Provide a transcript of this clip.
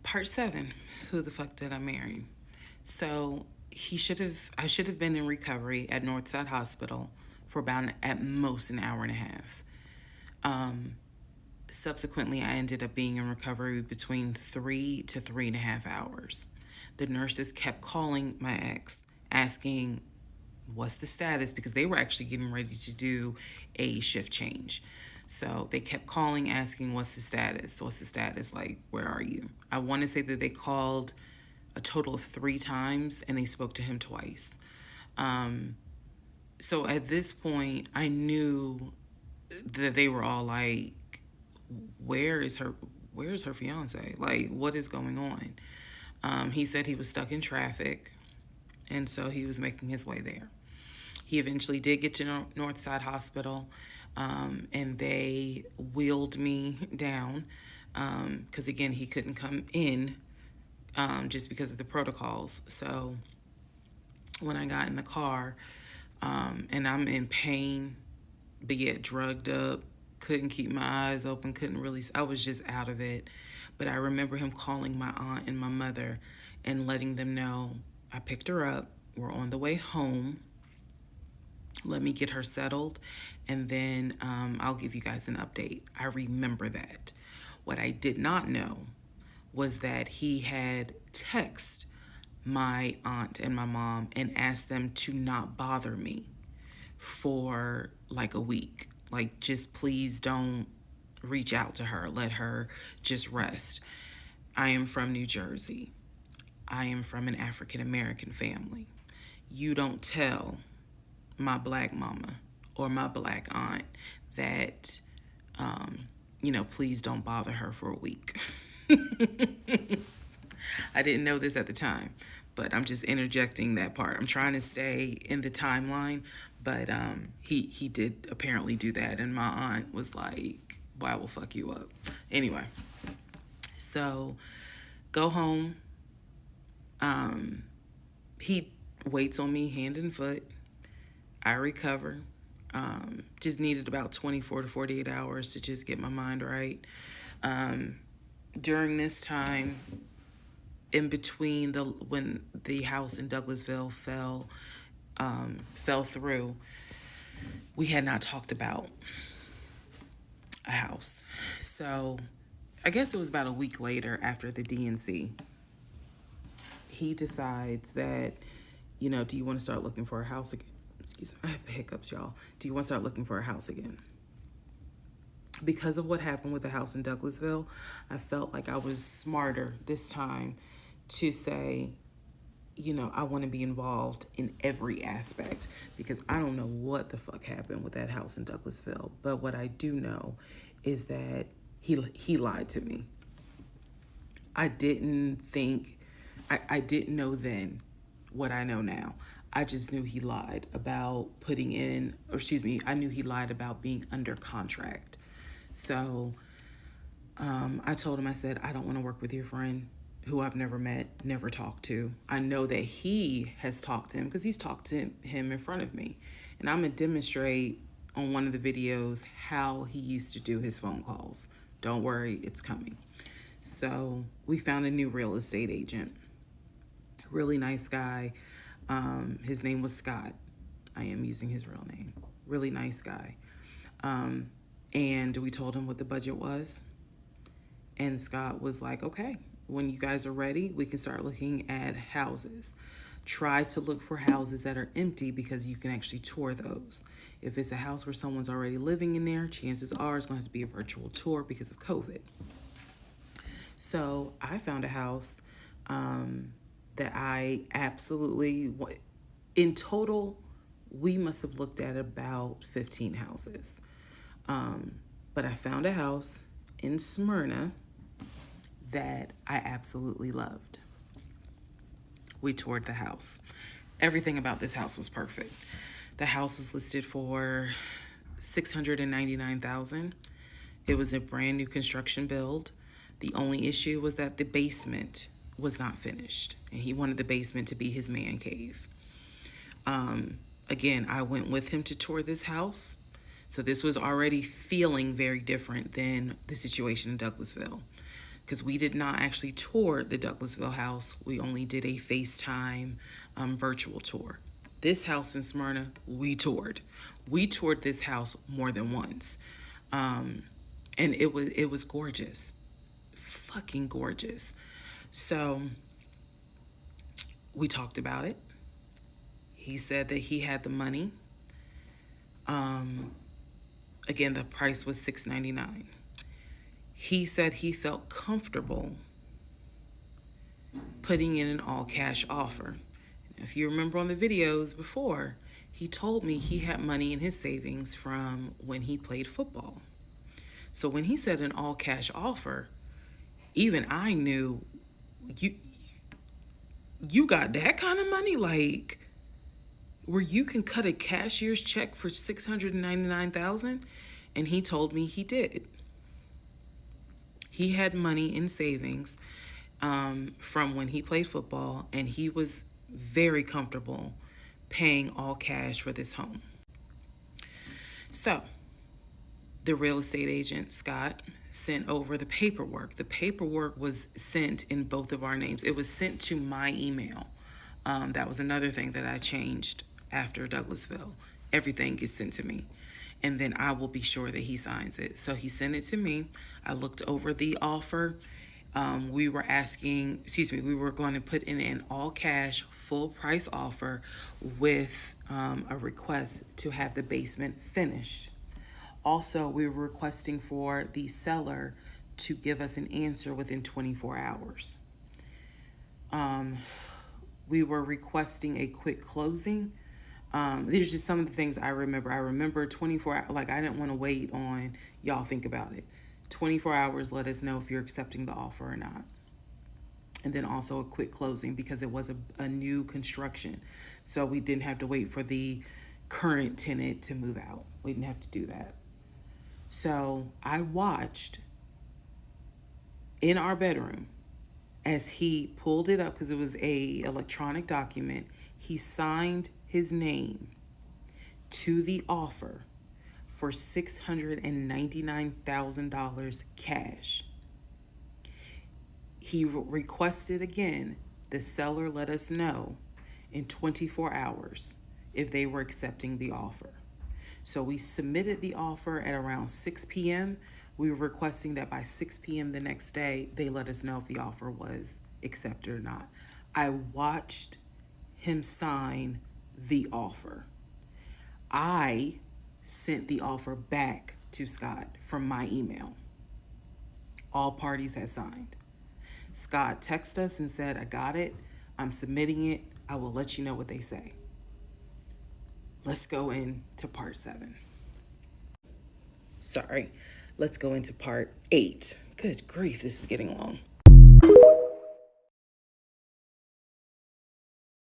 Part 7. Who the fuck did I marry? So I should have been in recovery at Northside Hospital for about at most an hour and a half. Subsequently, I ended up being in recovery between 3 to 3.5 hours. The nurses kept calling my ex, asking what's the status, because they were actually getting ready to do a shift change. So they kept calling, asking, what's the status? What's the status? Like, where are you? I want to say that they called a total of 3 times and they spoke to him twice. So at this point, I knew that they were all like, where is her fiance? Like, what is going on? He said he was stuck in traffic, and so he was making his way there. He eventually did get to Northside Hospital, and they wheeled me down because, again, he couldn't come in just because of the protocols. So when I got in the car, and I'm in pain, but yet drugged up, couldn't keep my eyes open, I was just out of it. But I remember him calling my aunt and my mother and letting them know I picked her up. We're on the way home. Let me get her settled, and then I'll give you guys an update. I remember that. What I did not know was that he had texted my aunt and my mom and asked them to not bother me for like a week. Like, just please don't reach out to her. Let her just rest. I am from New Jersey. I am from an African American family. You don't tell my black mama or my black aunt that, please don't bother her for a week. I didn't know this at the time, but I'm just interjecting that part. I'm trying to stay in the timeline, but he did apparently do that, and my aunt was like, "Well, I will fuck you up." Anyway, so go home. He waits on me hand and foot. I recover. Just needed about 24 to 48 hours to just get my mind right. During this time, in between when the house in Douglasville fell through, we had not talked about a house. So I guess it was about a week later, after the DNC, he decides that, do you want to start looking for a house again? Excuse me, I have the hiccups, y'all. Do you want to start looking for a house again? Because of what happened with the house in Douglasville, I felt like I was smarter this time to say, I want to be involved in every aspect, because I don't know what the fuck happened with that house in Douglasville. But what I do know is that he lied to me. I didn't know then what I know now. I just knew he lied about I knew he lied about being under contract. So I told him, I said, I don't want to work with your friend who I've never met, never talked to. I know that he has talked to him because he's talked to him in front of me. And I'm going to demonstrate on one of the videos how he used to do his phone calls. Don't worry, it's coming. So we found a new real estate agent. Really nice guy. His name was Scott. I am using his real name. Really nice guy. And we told him what the budget was. And Scott was like, okay, when you guys are ready, we can start looking at houses. Try to look for houses that are empty, because you can actually tour those. If it's a house where someone's already living in there, chances are it's going to have to be a virtual tour because of COVID. So I found a house that I absolutely, in total, we must have looked at about 15 houses. But I found a house in Smyrna that I absolutely loved. We toured the house. Everything about this house was perfect. The house was listed for $699,000. It was a brand new construction build. The only issue was that the basement was not finished, and he wanted the basement to be his man cave. Again, I went with him to tour this house. So this was already feeling very different than the situation in Douglasville. because we did not actually tour the Douglasville house. We only did a FaceTime virtual tour. This house in Smyrna, we toured. We toured this house more than once. And it was gorgeous. Fucking gorgeous. So we talked about it. He said that he had the money. Again, the price was $699. He said he felt comfortable putting in an all cash offer. If you remember on the videos before, he told me he had money in his savings from when he played football. So when he said an all cash offer, even I knew, you got that kind of money, like where you can cut a cashier's check for $699,000. And he told me he did. He had money in savings from when he played football, and he was very comfortable paying all cash for this home. So the real estate agent, Scott, sent over the paperwork. The paperwork was sent in both of our names. It was sent to my email. That was another thing that I changed after Douglasville. Everything gets sent to me, and then I will be sure that he signs it. So he sent it to me. I looked over the offer. We were going to put in an all cash, full price offer with a request to have the basement finished. Also, we were requesting for the seller to give us an answer within 24 hours. We were requesting a quick closing. These are just some of the things I remember. I remember 24 hours, like I didn't want to wait on y'all think about it. 24 hours, let us know if you're accepting the offer or not. And then also a quick closing because it was a new construction. So we didn't have to wait for the current tenant to move out. We didn't have to do that. So I watched in our bedroom as he pulled it up, because it was a electronic document. He signed his name to the offer for $699,000 cash. He requested again, the seller let us know in 24 hours if they were accepting the offer. So we submitted the offer at around 6 p.m. We were requesting that by 6 p.m. the next day, they let us know if the offer was accepted or not. I watched him sign the offer. I sent the offer back to Scott from my email. All parties had signed. Scott texted us and said, I got it. I'm submitting it. I will let you know what they say. Let's go into part 7. Sorry. Let's go into part 8. Good grief, this is getting long.